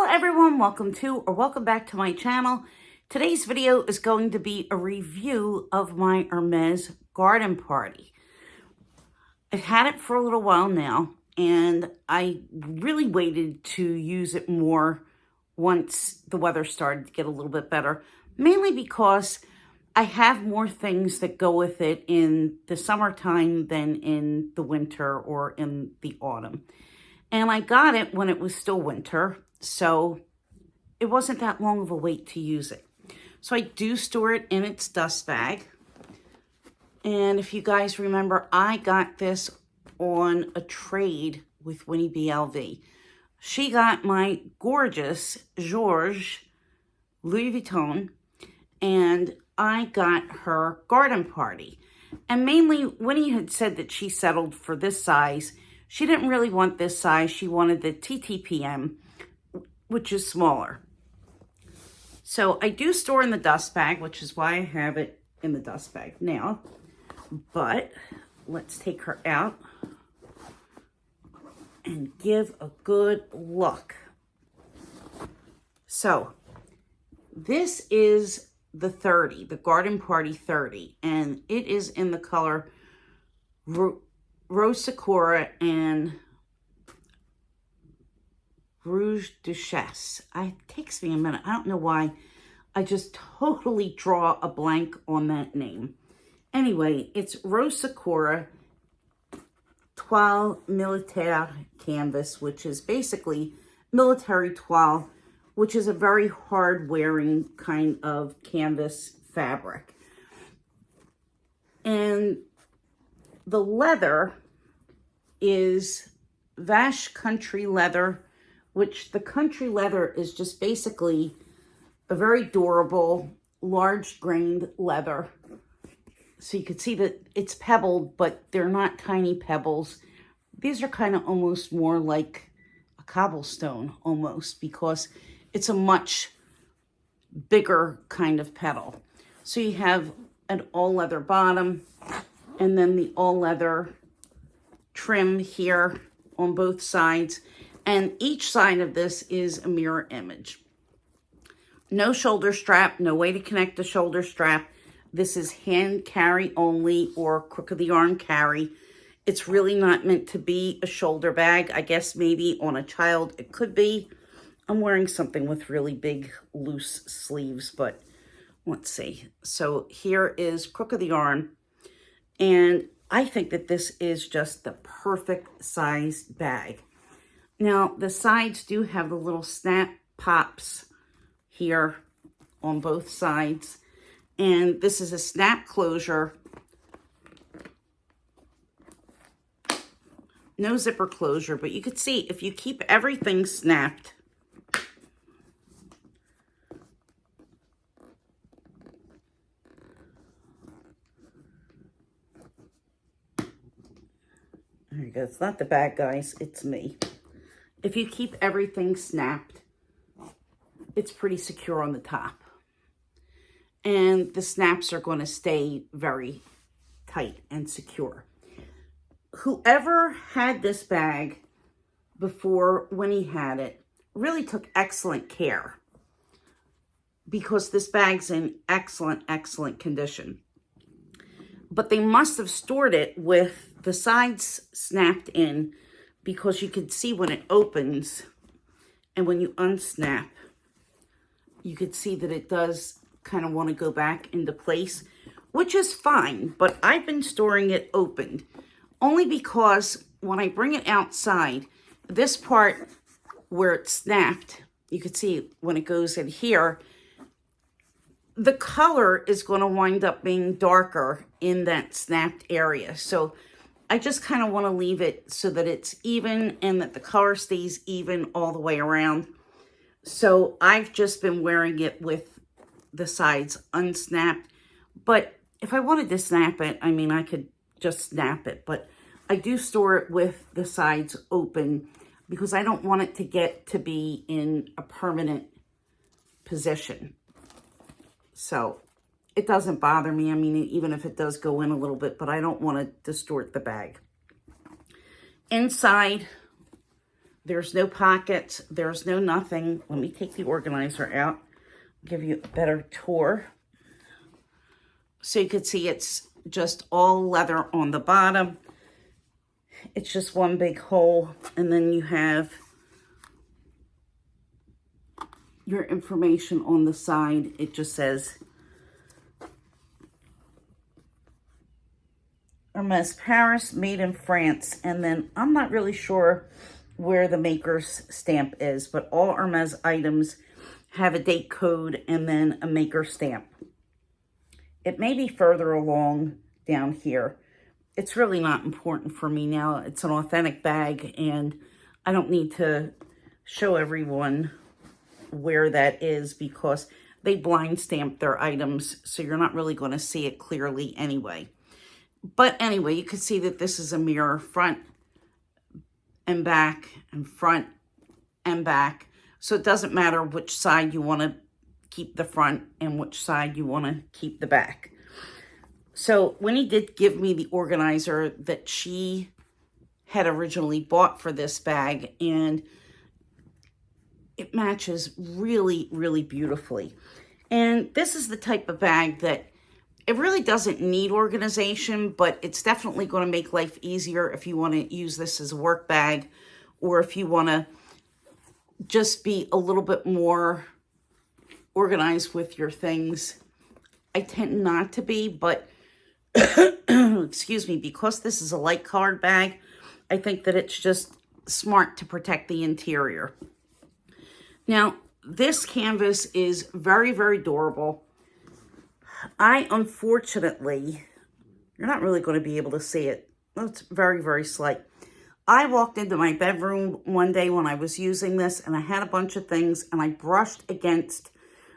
Hello everyone, welcome back to my channel. Today's video is going to be a review of my Hermès garden party. I've had it for a little while now, and I really waited to use it more once the weather started to get a little bit better, mainly because I have more things that go with it in the summertime than in the winter or in the autumn. And I got it when it was still winter, so it wasn't that long of a wait to use it. So I do store it in its dust bag. And if you guys remember, I got this on a trade with Winnie BLV. She got my gorgeous Georges Louis Vuitton, and I got her garden party. And mainly, Winnie had said that she settled for this size. She didn't really want this size. She wanted the TTPM, which is smaller. So I do store in the dust bag, which is why I have it in the dust bag now. But let's take her out and give a good look. So this is the 30, the Garden Party 30, and it is in the color Rose Sakura and Rouge Duchesse. It takes me a minute. I don't know why. I just totally draw a blank on that name. Anyway, it's Rose Sakura Toile Militaire Canvas, which is basically military toile, which is a very hard-wearing kind of canvas fabric. And the leather is Vache Country Leather, which the country leather is just basically a very durable, large-grained leather. So you can see that it's pebbled, but they're not tiny pebbles. These are kind of almost more like a cobblestone, almost, because it's a much bigger kind of pedal. So you have an all-leather bottom, and then the all-leather trim here on both sides. And each side of this is a mirror image. No shoulder strap, no way to connect the shoulder strap. This is hand carry only or crook of the arm carry. It's really not meant to be a shoulder bag. I guess maybe on a child it could be. I'm wearing something with really big loose sleeves, but let's see. So here is crook of the arm, and I think that this is just the perfect size bag. Now, the sides do have the little snap pops here on both sides. And this is a snap closure. No zipper closure, but you could see if you keep everything snapped, there you go. It's not the bag, guys. It's me. If you keep everything snapped, it's pretty secure on the top. And the snaps are going to stay very tight and secure. Whoever had this bag before Winnie had it really took excellent care, because this bag's in excellent, excellent condition. But they must have stored it with the sides snapped in, because you can see when it opens and when you unsnap, you could see that it does kind of want to go back into place, which is fine. But I've been storing it opened only because when I bring it outside, this part where it's snapped, you can see when it goes in here, the color is going to wind up being darker in that snapped area. So I just kind of want to leave it so that it's even and that the color stays even all the way around. So I've just been wearing it with the sides unsnapped. But if I wanted to snap it, I mean, I could just snap it. But I do store it with the sides open because I don't want it to get to be in a permanent position. So it doesn't bother me. I mean, even if it does go in a little bit, but I don't want to distort the bag. Inside, There's no pockets. There's no nothing. Let me take the organizer out, give you a better tour. So you can see it's just all leather on the bottom. It's just one big hole. And then you have your information on the side. It just says Hermès Paris, made in France. And then I'm not really sure where the maker's stamp is, but all Hermès items have a date code and then a maker stamp. It may be further along down here. It's really not important for me now. It's an authentic bag, and I don't need to show everyone where that is because they blind stamp their items, so you're not really going to see it clearly anyway. But anyway, you can see that this is a mirror, front and back and front and back. So it doesn't matter which side you want to keep the front and which side you want to keep the back. So Winnie did give me the organizer that she had originally bought for this bag, and it matches really, really beautifully. And this is the type of bag that it really doesn't need organization, but it's definitely going to make life easier if you want to use this as a work bag, or if you want to just be a little bit more organized with your things. I tend not to be, but excuse me, because this is a light colored bag, I think that it's just smart to protect the interior. Now, this canvas is very, very durable. I, unfortunately, you're not really going to be able to see it. It's very, very slight. I walked into my bedroom one day when I was using this, and I had a bunch of things, and I brushed against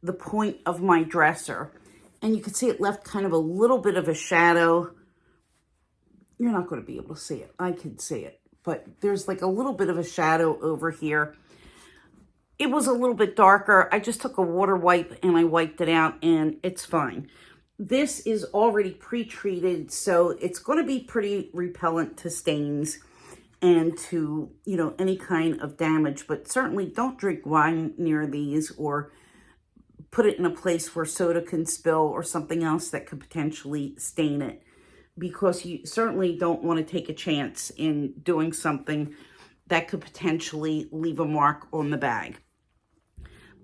the point of my dresser. And you can see it left kind of a little bit of a shadow. You're not going to be able to see it. I can see it. But there's like a little bit of a shadow over here. It was a little bit darker. I just took a water wipe and I wiped it out, and it's fine. This is already pre-treated, so it's going to be pretty repellent to stains and to, you know, any kind of damage. But certainly don't drink wine near these, or put it in a place where soda can spill or something else that could potentially stain it, because you certainly don't want to take a chance in doing something that could potentially leave a mark on the bag.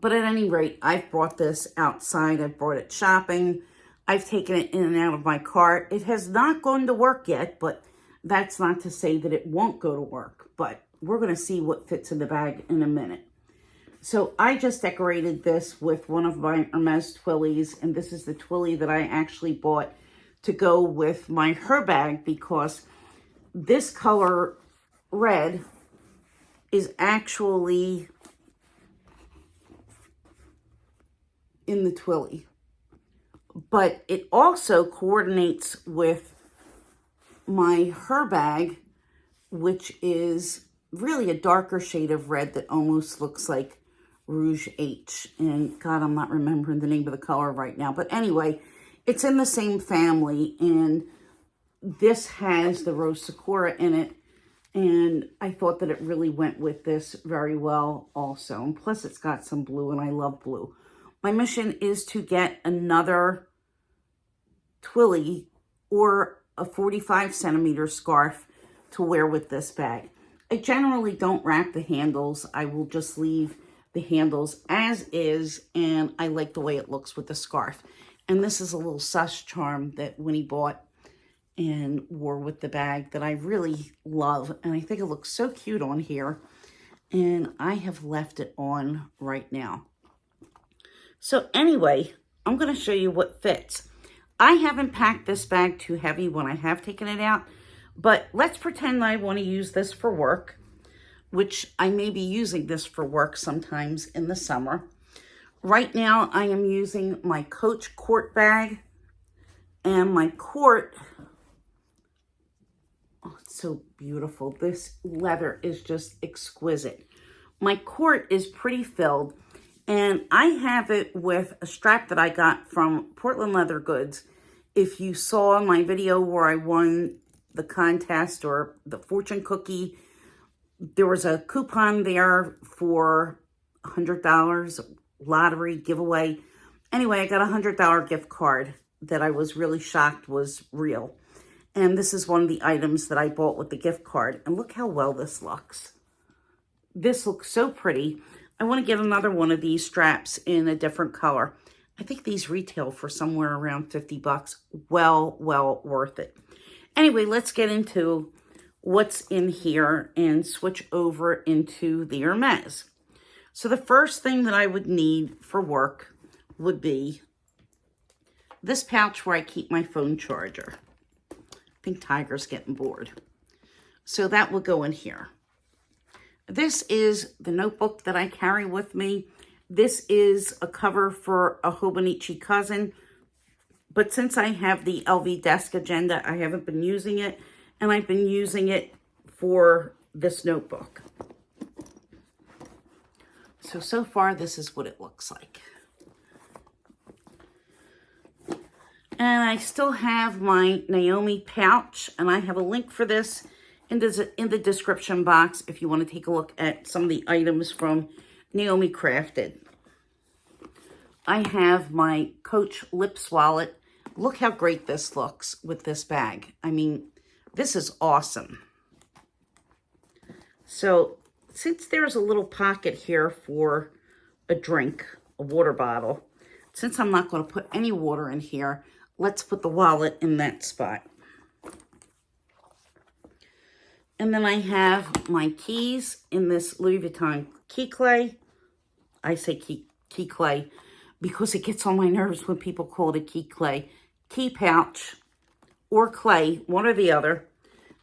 But at any rate, I've brought this outside. I've brought it shopping. I've taken it in and out of my cart. It has not gone to work yet, but that's not to say that it won't go to work. But we're going to see what fits in the bag in a minute. So I just decorated this with one of my Hermès twillies, and this is the twilly that I actually bought to go with my her bag, because this color red is actually in the twilly, but it also coordinates with my her bag, which is really a darker shade of red that almost looks like Rouge H. And God, I'm not remembering the name of the color right now. But anyway, it's in the same family, and this has the Rose Sakura in it. And I thought that it really went with this very well also. And plus it's got some blue, and I love blue. My mission is to get another twilly or a 45 centimeter scarf to wear with this bag. I generally don't wrap the handles. I will just leave the handles as is, and I like the way it looks with the scarf. And this is a little sush charm that Winnie bought and wore with the bag that I really love, and I think it looks so cute on here, and I have left it on right now. So anyway, I'm going to show you what fits. I haven't packed this bag too heavy when I have taken it out, but let's pretend I want to use this for work, which I may be using this for work sometimes in the summer. Right now, I am using my Coach Court bag, and my Court, oh, it's so beautiful. This leather is just exquisite. My Court is pretty filled, and I have it with a strap that I got from Portland Leather Goods. If you saw my video where I won the contest or the fortune cookie, there was a coupon there for $100 lottery giveaway. Anyway, I got a $100 gift card that I was really shocked was real. And this is one of the items that I bought with the gift card. And look how well this looks. This looks so pretty. I want to get another one of these straps in a different color. I think these retail for somewhere around 50 bucks. Well worth it. Anyway, let's get into what's in here and switch over into the Hermès. So the first thing that I would need for work would be this pouch where I keep my phone charger. I think Tiger's getting bored. So that will go in here. This is the notebook that I carry with me. This is a cover for a Hobonichi cousin. But since I have the LV Desk Agenda, I haven't been using it. And I've been using it for this notebook. So far, this is what it looks like. And I still have my Naomi pouch, and I have a link for this in the description box if you want to take a look at some of the items from Naomi Crafted. I have my Coach Lips wallet. Look how great this looks with this bag. I mean, this is awesome. So, since there's a little pocket here for a drink, a water bottle, since I'm not going to put any water in here, let's put the wallet in that spot. And then I have my keys in this Louis Vuitton key clay. I say key clay because it gets on my nerves when people call it a key clay. Key pouch or clay, one or the other.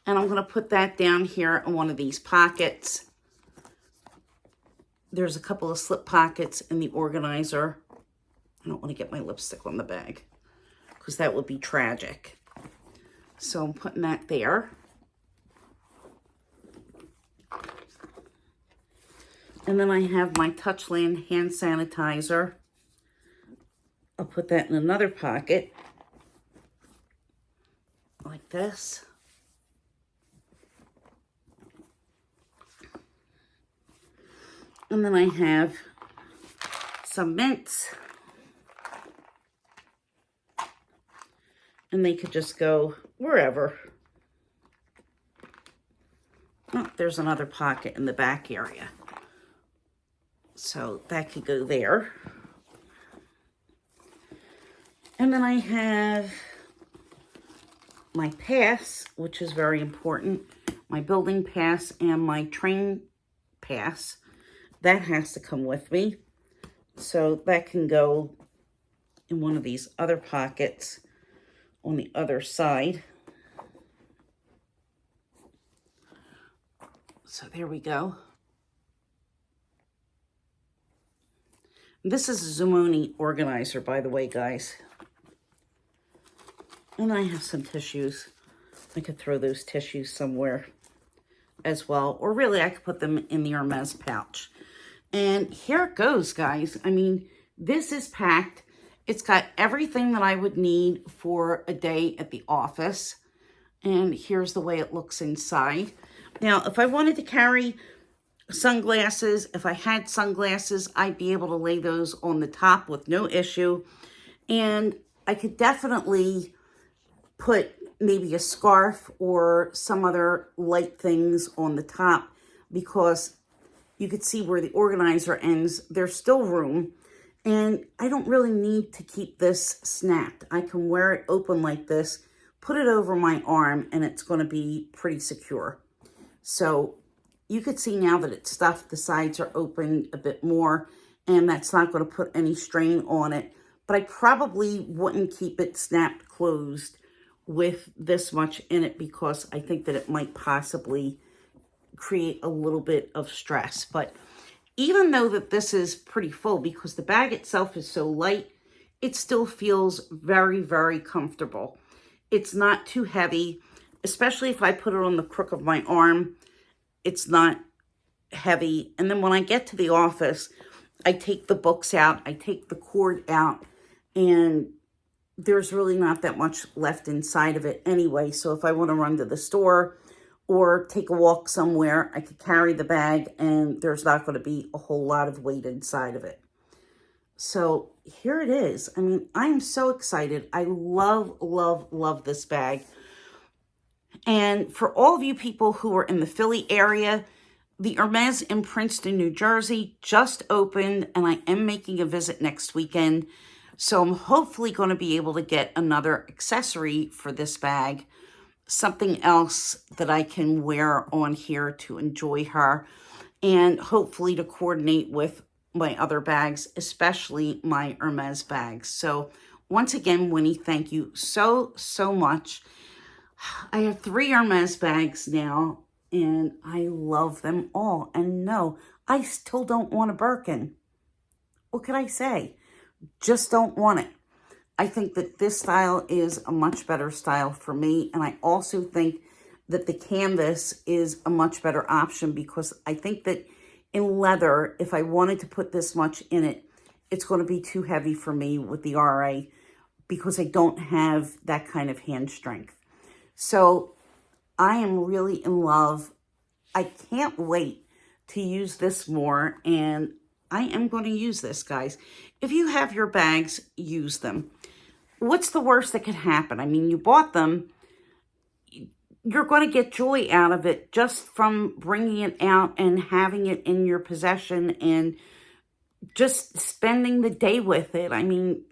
And I'm going to put that down here in one of these pockets. There's a couple of slip pockets in the organizer. I don't want to get my lipstick on the bag because that would be tragic. So I'm putting that there. And then I have my Touchland hand sanitizer. I'll put that in another pocket like this. And then I have some mints. And they could just go wherever. Oh, there's another pocket in the back area. So that could go there. And then I have my pass, which is very important. My building pass and my train pass. That has to come with me. So that can go in one of these other pockets on the other side. So there we go. This is a Zumoni organizer, by the way, guys. And I have some tissues. I could throw those tissues somewhere as well. Or really, I could put them in the Hermès pouch. And here it goes, guys. I mean, this is packed. It's got everything that I would need for a day at the office. And here's the way it looks inside. Now, if I wanted to carry sunglasses, if I had sunglasses, I'd be able to lay those on the top with no issue. And I could definitely put maybe a scarf or some other light things on the top because you could see where the organizer ends. There's still room. And I don't really need to keep this snapped. I can wear it open like this, put it over my arm, and it's going to be pretty secure. So you could see now that it's stuffed, the sides are open a bit more, and that's not going to put any strain on it. But I probably wouldn't keep it snapped closed with this much in it because I think that it might possibly create a little bit of stress. But even though that this is pretty full, because the bag itself is so light, it still feels very, very comfortable. It's not too heavy, especially if I put it on the crook of my arm. It's not heavy. And then when I get to the office, I take the books out, I take the cord out, and there's really not that much left inside of it anyway. So if I want to run to the store or take a walk somewhere. I could carry the bag and there's not going to be a whole lot of weight inside of it. So here it is. I mean, I am so excited. I love, love, love this bag. And for all of you people who are in the Philly area, the Hermès in Princeton, New Jersey just opened, and I am making a visit next weekend. So I'm hopefully going to be able to get another accessory for this bag, something else that I can wear on here to enjoy her, and hopefully to coordinate with my other bags, especially my Hermès bags. So once again, Winnie, thank you so, so much. I have 3 Hermès bags now, and I love them all. And no, I still don't want a Birkin. What could I say? Just don't want it. I think that this style is a much better style for me. And I also think that the canvas is a much better option, because I think that in leather, if I wanted to put this much in it, it's going to be too heavy for me with the RA, because I don't have that kind of hand strength. So I am really in love. I can't wait to use this more, and I am going to use this, guys. If you have your bags, use them. What's the worst that could happen? I mean, you bought them. You're going to get joy out of it just from bringing it out and having it in your possession and just spending the day with it. I mean,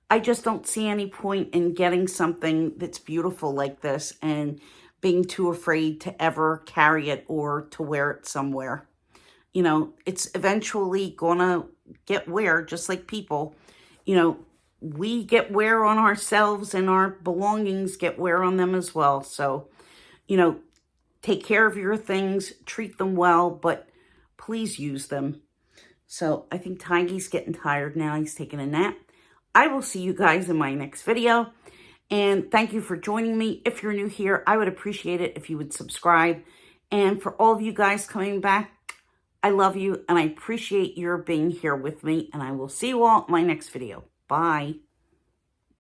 I just don't see any point in getting something that's beautiful like this and being too afraid to ever carry it or to wear it somewhere. You know, it's eventually gonna get wear, just like people. You know, we get wear on ourselves and our belongings get wear on them as well. So, you know, take care of your things, treat them well, but please use them. So I think Tiggy's getting tired now. He's taking a nap. I will see you guys in my next video. And thank you for joining me. If you're new here, I would appreciate it if you would subscribe. And for all of you guys coming back, I love you and I appreciate your being here with me. And I will see you all in my next video. Bye.